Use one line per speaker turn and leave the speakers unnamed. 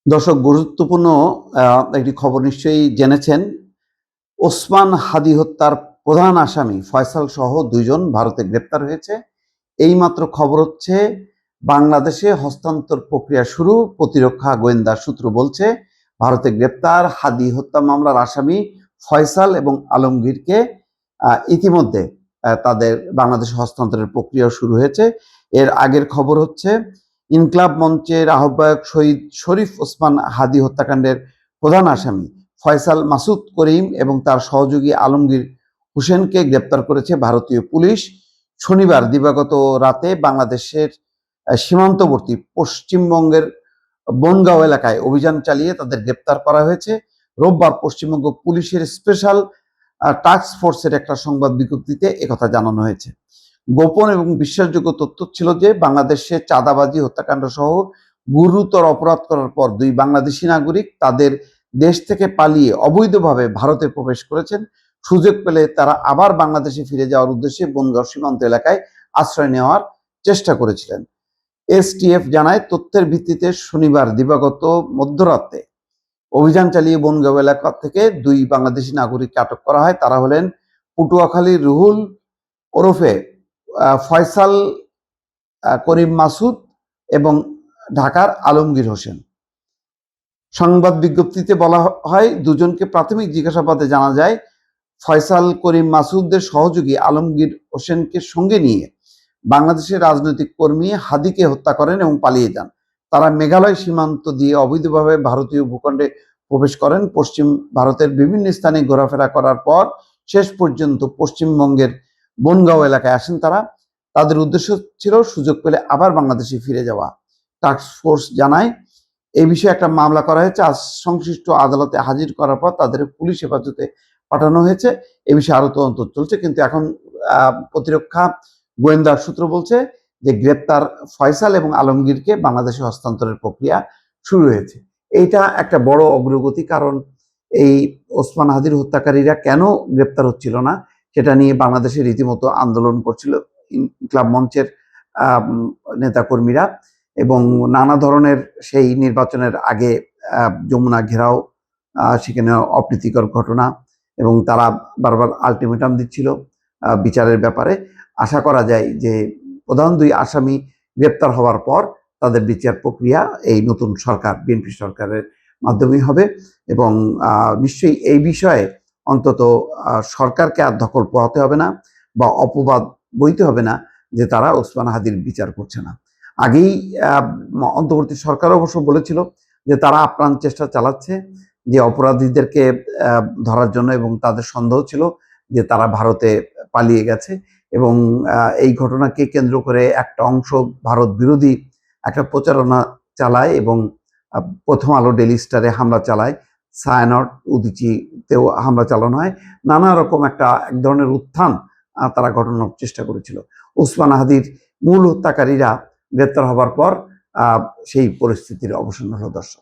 দর্শক, গুরুত্বপূর্ণ একটি খবর নিশ্চয়ই জেনেছেন। ওসমান হাদী হত্যার প্রধান আসামি ফয়সাল সহ ২ জন ভারতে গ্রেপ্তার হয়েছে। এইমাত্র খবর হচ্ছে বাংলাদেশে হস্তান্তর প্রক্রিয়া শুরু। প্রতিরক্ষা গোয়েন্দা সূত্র বলছে ভারতে গ্রেপ্তার হাদী হত্যা মামলার আসামি ফয়সাল এবং আলমগীরকে ইতিমধ্যে তাদের বাংলাদেশে হস্তান্তরের প্রক্রিয়া শুরু হয়েছে। এর আগের খবর হচ্ছে ইনকলাব মঞ্চের আহ্বায়ক শহীদ শরীফ ওসমান হাদী হত্যাকাণ্ডের প্রধান আসামি ফয়সাল মাসুদ করিম এবং তার সহযোগী আলমগীর হোসেনকে গ্রেপ্তার করেছে ভারতীয় পুলিশ। শনিবার দিবাগত রাতে বাংলাদেশের সীমান্তবর্তী পশ্চিমবঙ্গের বনগাঁও এলাকায় অভিযান চালিয়ে তাদের গ্রেপ্তার করা হয়েছে। রোববার পশ্চিমবঙ্গ পুলিশের স্পেশাল টাস্ক ফোর্সের একটা সংবাদ বিজ্ঞপ্তিতে একথা জানানো হয়েছে। গোপন এবং বিশ্বাসযোগ্য তথ্য ছিল যে বাংলাদেশে চাঁদাবাজি, হত্যাকাণ্ড সহ গুরুতর অপরাধ করার পর ২ বাংলাদেশি নাগরিক তাদের দেশ থেকে পালিয়ে অবৈধভাবে ভারতে প্রবেশ করেছেন। সুযোগ পেলে তারা আবার বাংলাদেশে ফিরে যাওয়ার উদ্দেশ্যে বনগাঁও সীমান্ত এলাকায় আশ্রয় নেওয়ার চেষ্টা করেছিলেন। এসটিএফ জানায়, তথ্যের ভিত্তিতে শনিবার দিবাগত মধ্যরাতে অভিযান চালিয়ে বনগাঁও এলাকা থেকে ২ বাংলাদেশি নাগরিককে আটক করা হয়। তারা হলেন পটুয়াখালীর রুহুল ওরফে ফয়সাল করিম মাসুদ এবং ঢাকার আলমগীর হোসেন। সংবাদ বিজ্ঞপ্তিতে বলা হয়, দুজনকে প্রাথমিক জিজ্ঞাসাবাদে জানা যায় ফয়সাল করিম মাসুদের সহযোগী আলমগীর হোসেনকে সঙ্গে নিয়ে বাংলাদেশের রাজনৈতিক কর্মী হাদীকে হত্যা করেন এবং পালিয়ে যান। তারা মেঘালয় সীমান্ত দিয়ে অবৈধভাবে ভারতীয় ভূখণ্ডে প্রবেশ করেন। পশ্চিম ভারতের বিভিন্ন স্থানে ঘোরাফেরা করার পর শেষ পর্যন্ত পশ্চিমবঙ্গের বনগাঁও এলাকায় আসেন তারা। তাদের উদ্দেশ্য ছিল সুযোগ পেলে আবার বাংলাদেশে ফিরে যাওয়া। টাস্ক ফোর্স জানায়, এই বিষয়ে একটা মামলা করা হয়েছে। আজ সংশ্লিষ্ট আদালতে হাজির করার পর তাদের পুলিশ হেফাজতে পাঠানো হয়েছে। এ বিষয়ে আরো তদন্ত চলছে, কিন্তু এখন প্রতিরক্ষা গোয়েন্দা সূত্র বলছে যে গ্রেপ্তার ফয়সাল এবং আলমগীরকে বাংলাদেশে হস্তান্তরের প্রক্রিয়া শুরু হয়েছে। এইটা একটা বড় অগ্রগতি, কারণ এই ওসমান হাদীর হত্যাকারীরা কেন গ্রেপ্তার হচ্ছিল না সেটা নিয়ে বাংলাদেশে রীতিমতো আন্দোলন করছিল ইনকলাব মঞ্চের নেতাকর্মীরা, এবং নানা ধরনের সেই নির্বাচনের আগে যমুনা ঘেরাও, সেখানে অপ্রীতিকর ঘটনা, এবং তারা বারবার আলটিমেটাম দিচ্ছিল বিচারের ব্যাপারে। আশা করা যায় যে প্রধান ২ আসামি গ্রেপ্তার হওয়ার পর তাদের বিচার প্রক্রিয়া এই নতুন সরকার, বিএনপি সরকারের মাধ্যমেই হবে, এবং নিশ্চয়ই এই বিষয়ে অন্তত সরকারকে আর ধকল পোহাতে হবে না বা অপবাদ বইতে হবে না যে তারা ওসমান হাদীর বিচার করছে না। আগেই অন্তর্বর্তী সরকার অবশ্য বলেছিল যে তারা আপ্রাণ চেষ্টা চালাচ্ছে যে অপরাধীদেরকে ধরার জন্য, এবং তাদের সন্দেহ ছিল যে তারা ভারতে পালিয়ে গেছে, এবং এই ঘটনাকে কেন্দ্র করে একটা অংশ ভারত বিরোধী একটা প্রচারণা চালায়, এবং প্রথম আলো, ডেইলি স্টারে হামলা চালায়, ছায়ানট, উদীচিতেও হামলা চালানো হয়। নানা রকম এক ধরনের উত্থান তারা ঘটানোর চেষ্টা করেছিল। ওসমান হাদীর মূল হত্যাকারীরা গ্রেপ্তার হবার পর সেই পরিস্থিতির অবসান হলো। দর্শক।